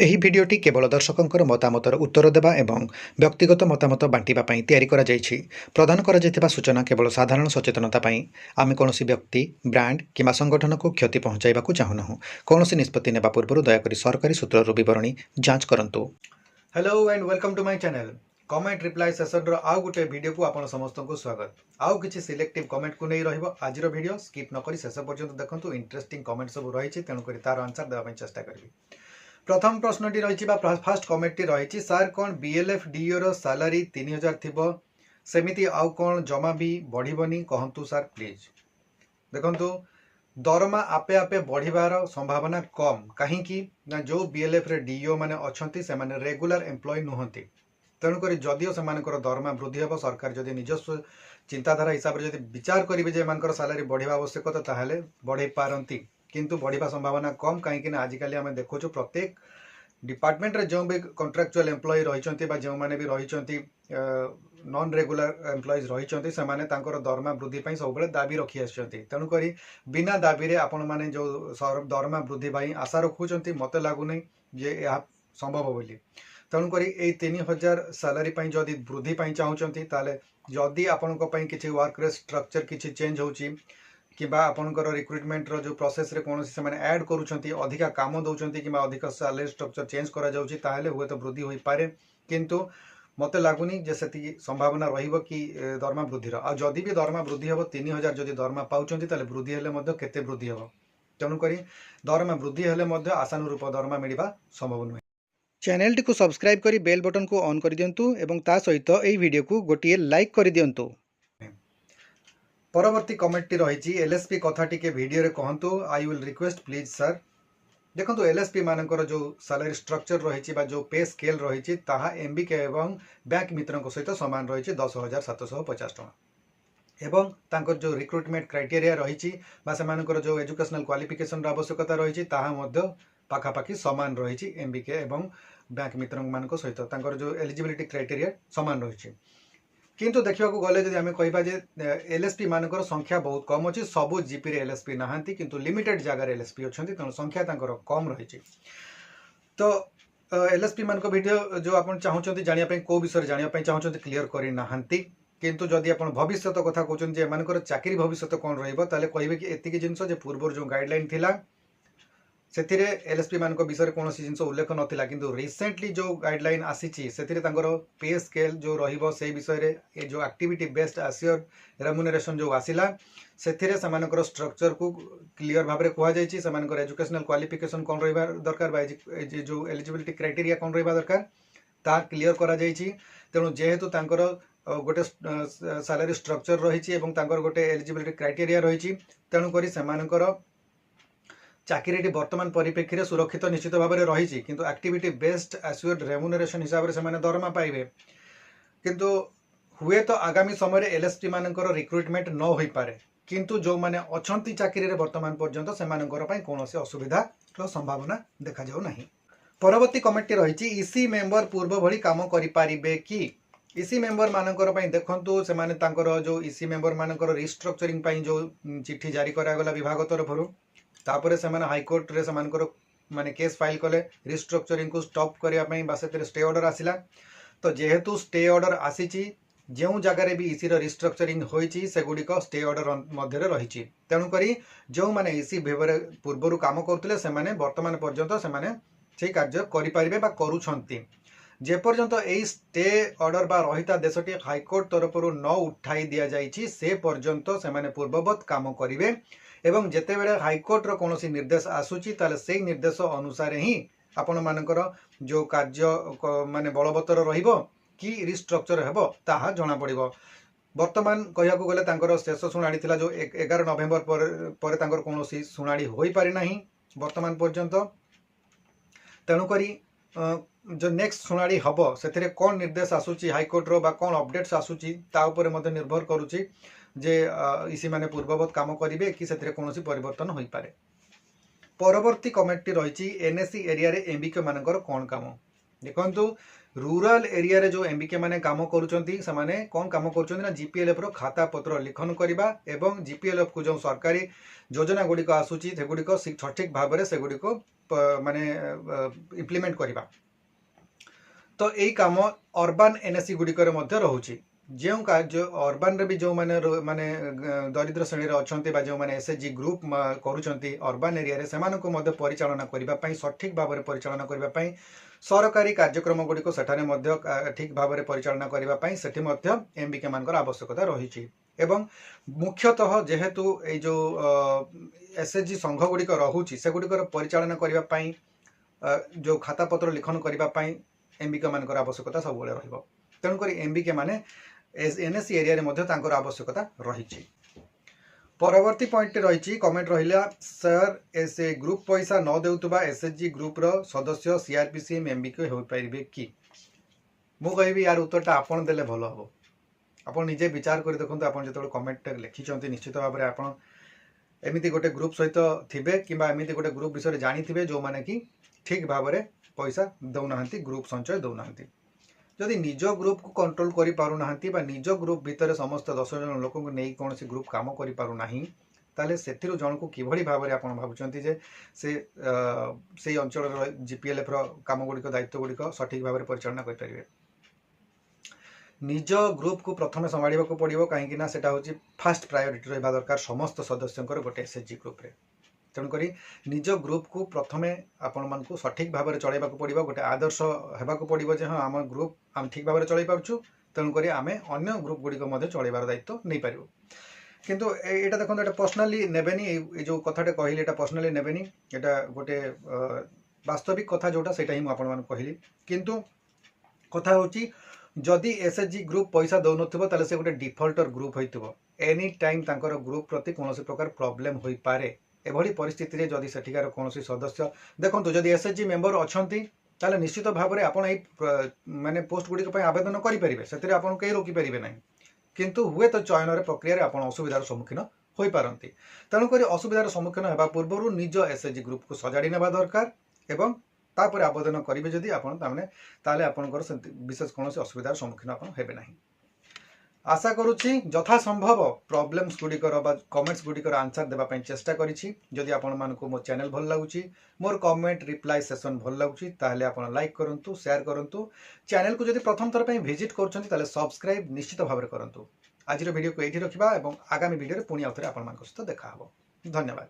ଏହି ଭିଡିଓଟି କେବଳ ଦର୍ଶକଙ୍କର ମତାମତର ଉତ୍ତର ଦେବା ଏବଂ ବ୍ୟକ୍ତିଗତ ମତାମତ ବାଣ୍ଟିବା ପାଇଁ ତିଆରି କରାଯାଇଛି। ପ୍ରଦାନ କରାଯାଇଥିବା ସୂଚନା କେବଳ ସାଧାରଣ ସଚେତନତା ପାଇଁ। ଆମେ କୌଣସି ବ୍ୟକ୍ତି, ବ୍ରାଣ୍ଡ କିମ୍ବା ସଂଗଠନକୁ କ୍ଷତି ପହଞ୍ଚାଇବାକୁ ଚାହୁଁନାହୁଁ। କୌଣସି ନିଷ୍ପତ୍ତି ନେବା ପୂର୍ବରୁ ଦୟାକରି ସରକାରୀ ସୂତ୍ରରୁ ବିବରଣୀ ଯାଞ୍ଚ କରନ୍ତୁ। Hello and welcome to my channel. Comment reply session आउ गोटे वीडियो को आपण समस्त को स्वागत। आउ किछि सिलेक्टिव कमेंट को नहीं रहिबो। आजिर वीडियो स्किप न करी शेष पर्यंत देखंतु। इंटरेस्टिंग कमेंट सब रही तेणु करी तार आंसर देवा ପାଇଁ चेष्टा करबी। प्रथम प्रश्नटी रही फास्ट कमेंटटी रही सार कौन बीएलएफ डीओ रो सैलरी 3000 थिबो सेमिति आउ कौन जमा भी बढ़िबनी कहंतु सार प्लीज। देखंतु दरमा आपे आपे बढ़िबार संभावना कम कहीं ना जो बीएलएफ रे डीओ माने अछंती से माने रेगुलर एम्प्लॉय नुहंती। तेणुक जदिओ से दरमा वृद्धि हे सरकार जदि निजस्व चिंताधारा हिसाब से जदि विचार करेंगे जे एमानकर सैलरी बढ़िया आवश्यकता ताहले बढ़े पारंती किंतु बढ़िया संभावना कम कहीं आजिकल आम देखु प्रत्येक डिपार्टमेंट रे जो भी कॉन्ट्रैक्चुअल एम्प्लॉय रही जो मैंने भी रही नॉन रेगुलर एम्प्लॉयज रही से दरमा वृद्धि सब दाबी रखी तेणुक बिना दाबी आपण मैंने जो दरमा वृद्धि भाई आशा रखुंट मत लगुनि जे यह संभव बोली। तेणुक 3000 सैलरी जदि वृद्धि चाहते जदि आपण किसी वर्क रे स्ट्रक्चर किसी चेंज होची किबा आपनकर रिक्रुटमेंट रो जो प्रोसेस रे कोनोसी से माने ऐड करूछंती अधिका काम दउछंती किबा अधिका सैलरी स्ट्रक्चर चेंज करा जाउची ताहले हुए तो वृद्धि होई पारे किंतु मते लागुनी जे सेती संभावना रहिबो कि दरमा वृद्धि रो। आ जदि भी दरमा वृद्धि हबो 3000 जदि दरमा पाउछंती ताले वृद्धि हेले मध्ये केते वृद्धि हबो। तेणु करी दरमा वृद्धि हेले मध्ये आशानुरूप दरमा मिलिबा संभव नुहे। चैनल टी को सब्सक्राइब करी बेल बटन को ऑन कर दियंतु एवं ता सहित एई वीडियो को गोटिए लाइक कर दियंतु। परवर्ती कमेंट रही एलएसपी कथा टिके वीडियो रे कहंतु I will request please sir. देखंतु एलएसपी मानकर जो सैलरी स्ट्रक्चर रही बा पे स्केल रही ताहा एमबीके एवं बैंक मित्रों सहित सामान रही 10,750 टका एवं तांकर जो रिक्रुटमेंट क्राइटेरिया रही जो एजुकेशनल क्वालिफिकेशन आवश्यकता रही पाखापाखि सामान रही एमबीके एवं बैंक मित्रों मान सहित तांकर जो एलिजिबिलिटी क्राइटेरिया सामान रही किंतु देखा गले जब आम कह एलएसपी मानकर संख्या बहुत कम अच्छी सबू जीपी एलएसपी नहांती किंतु लिमिटेड जगार एलएसपी अच्छा तेणु संख्या कम रही। तो एलएसपी मान वीडियो जो आप चाहते जानापी कौ विषय जानापी चाहते क्लीयर करना किंतु जदि आप भविष्य कथा कहते एमर चाकरी भविष्य कौन रही कि एति जिनस पूर्व जो गाइडलाइन थिला से एलएसपी मान विषय कौन जिन उल्लेख नाला किंतु रिसेंटली जो गाइडलाइन आसी पे स्केल जो रही विषय ये जो एक्टिविटी बेस्ड आसियर रेम्यूनरेशन जो आसिला से स्ट्रक्चर को क्लीयर भाव में कहुई एजुकेशनल क्वालिफिकेशन कौन रहा दरकार जो एलिजिबिलिटी क्राइटेरिया कौन रहा दरकार ता क्लीयर करा तेणु जेहेतु गोटे सैलरी स्ट्रक्चर रही गोटे एलिजिबिलिटी क्राइटेरिया रही तेणुक चाकरी वर्तमान परिप्रेक्षी में सुरक्षित निश्चित भाव में रही किंतु एक्टिविटी बेस्ड एश्योर्ड रेम्यूनरेशन हिसाब से दरमा पाइबे किंतु हुए तो आगामी समय एलएसपी मानकर रिक्रुटमेंट न हो पारे किंतु जो माने अछंती चाकरी रे वर्तमान पर्यंत से कौन असुविधा संभावना देखा जाऊ नहीं। परवर्ती कमेंट रही ईसी मेंबर पूर्व भली काम करि पारिबे कि ईसी मेंबर मानकर देखंतु से माने जो ईसी मेंबर मानकर रिस्ट्रक्चरिंग जो चिट्ठी जारी करागला विभाग तरफ तापर से हाईकोर्ट रे माने केस फाइल कले रिस्ट्रक्चरिंग को स्टॉप करने स्टे ऑर्डर आसिला। तो जेहेतु स्टे ऑर्डर आसी जो जगार भी ईसी रिस्ट्रक्चरिंग होईची सेगुड़िक स्टे ऑर्डर मध्य रही तेणुक जो मैंने ईसी भाव पूर्वर काम करते वर्तमान पर्यंत से कार्य करें जेपर्यंत यही स्टे ऑर्डर बा रहिता देशटी हाईकोर्ट तरफ न उठाई दि जाइए से पर्यंत से पूर्ववत काम करेंगे एवं जेते बेले हाईकोर्ट रो कौन निर्देश आसूची ताले से निर्देश अनुसार ही आपण मानकर जो कार्य माने बलवत्तर रहिबो कि रिस्ट्रक्चर हेबो ताहा जना पड़िबो। वर्तमान कहया को गले तांकर शेष सुनाड़ी थिला जो 11 नवेम्बर पर तांकर कोनोसी सुनाड़ी होई पारि नाही वर्तमान पर्यंत तेणु करी जो नेक्स्ट सुनाड़ी हबो सेथिरे कोन निर्देश आसूची हाईकोर्ट रो बा कोन अपडेट्स आसूची ता ऊपर मध्ये निर्भर करूची जे इसी माने पूर्ववत काम करेंगे कि से कौन परिवर्तन हो पारे। परवर्ती कमेंट रही एनएससी एरिया रे एमबीके मानकर कौन काम देखंतु रूरल एरिया रे जो एमबीके माने काम करुचंती से माने कौन काम करुचंती ना जीपीएलएफ रो खाता पत्र लिखन करबा एवं जीपीएलएफ को जो सरकारी योजना गुड़िक आसूची से गुड़िक सठिक भाव में से गुड़िक माने इम्प्लीमेंट करवा तो यही कम अर्बान एनएससी गुड़िक रोचे जो कार्य अर्बान रे भी जो माने माने दरिद्र श्रेणी अच्छा जो मैंने एसएचजी ग्रुप करुँच अर्बान एरिया से परिचालना करने सठिक भाव में परिचालना करने सरकारी कार्यक्रम गुड़िक सेठाने ठीक भाव में परिचालना करने से एमबीके मान आवश्यकता रही एवं मुख्यतः जेहेतु ये जो एसएचजी संघ गुड़िक रोचे से गुड़िकर परिचालना करने जो खाता पत्र लिखन करने एमबीके मान आवश्यकता सब तेणुक एमबीके माने एनएससी एरिया रे मध्य तांकर आवश्यकता रही। परवर्ती पॉइंट रही कमेंट रहा सर एसे ग्रुप पैसा न देउतबा एसएचजी ग्रुप रो सदस्य सीआरपीसीएम एमबीके हो पारिबे कि मु कहबी यार उत्तरटा आपन देले भलो हबो आपन निजे विचार कर देखंतु आपन जेतोल कमेंट लिखिचंती निश्चित भाव में आपन एमिति गोटे ग्रुप सहित थिबे किबा एमिति गोटे ग्रुप विषय जानिथिबे जो माने कि ठीक भाव में पैसा दउनाहंती ग्रुप संचय दउनाहंती जदि निज ग्रुप को कंट्रोल करि पारु नाहंती बा निज ग्रुप भितर समस्त 10 जन लोक को नहीं कौन ग्रुप काम करि पारु नाही ताले सेथिरु जन को किभଳି भाबरे आपण भाबुचंती जे से अंचल जीपीएलएफ रो काम गुड़िक दायित्व गुड़िक सठिक भाव में परिचालना करि परिबे निज ग्रुप को प्रथम संभाळिबा को पड़िबो काहेकि ना सेटा होची फर्स्ट प्रायोरिटी रहबा दरकार समस्त सदस्यंकर गोटे एसएचजी ग्रुप रे तेणुक निज ग्रुप को प्रथमे आपण मान को सठिक भाव में चलैबा को पड़िबो गोटे आदर्श हेबा को पड़िबो जे हां आम ग्रुप आम ठीक भाव में चलै पाउछु तेणुक आमे अन्य ग्रुप गुड़िक मध्य चलैबार दायित्व नहीं पारिबो किंतु एटा देखो एटा पर्सनली नेबेनी ए जो कथाटे कहली एटा पर्सनली नेबेनी एटा गोटे वास्तविक कथा जोटा सेटा ही मु आपण मान कहली किंतु कथा होची जदि एसएचजी ग्रुप पैसा दौ नथिबो ताले से गोटे डिफॉल्टर ग्रुप होइतबो एनी टाइम तांकर ग्रुप प्रति कोनोसी प्रकार प्रॉब्लम होई पारे एभली परिस्थिति रे जदि सेठिकार कोनोसी सदस्य देखंतु जदि एसएचजी मेंबर अछंती ताले निश्चित भाव में आपण माने पोस्ट गुड़िक आवेदन करेंगे से आपन कहीं रोकी पारे ना किंतु हुए तो चयन प्रक्रिया आप असुविधार सम्मुखीन हो पारती तेणुक असुविधार सम्मुखीन होगा पूर्व निज एसएचजी ग्रुप को सजाड़ी नेबा दरकार एवं तापर आवेदन करेंगे जदि ताले आपनकर विशेष कौन असुविधार सम्मुखीन आप हेबे नहीं आशा करुच्ची यथासंभव प्रॉब्लम्स गुड़िकर कमेंट्स गुड़िकर आंसर देवाई चेष्टा करी जदि आपण मानक मो चैनल भल लगुच मोर कमेंट रिप्लाई सेशन भल लगुच ताहले आपण लाइक करंतु शेयर करंतु चैनल को जदि प्रथम थर विजिट कर सब्सक्राइब निश्चित भाव में करंतु आज वीडियो को ये रखा और आगामी वीडियो पुणी आउ थे आपण सहित देखा धन्यवाद।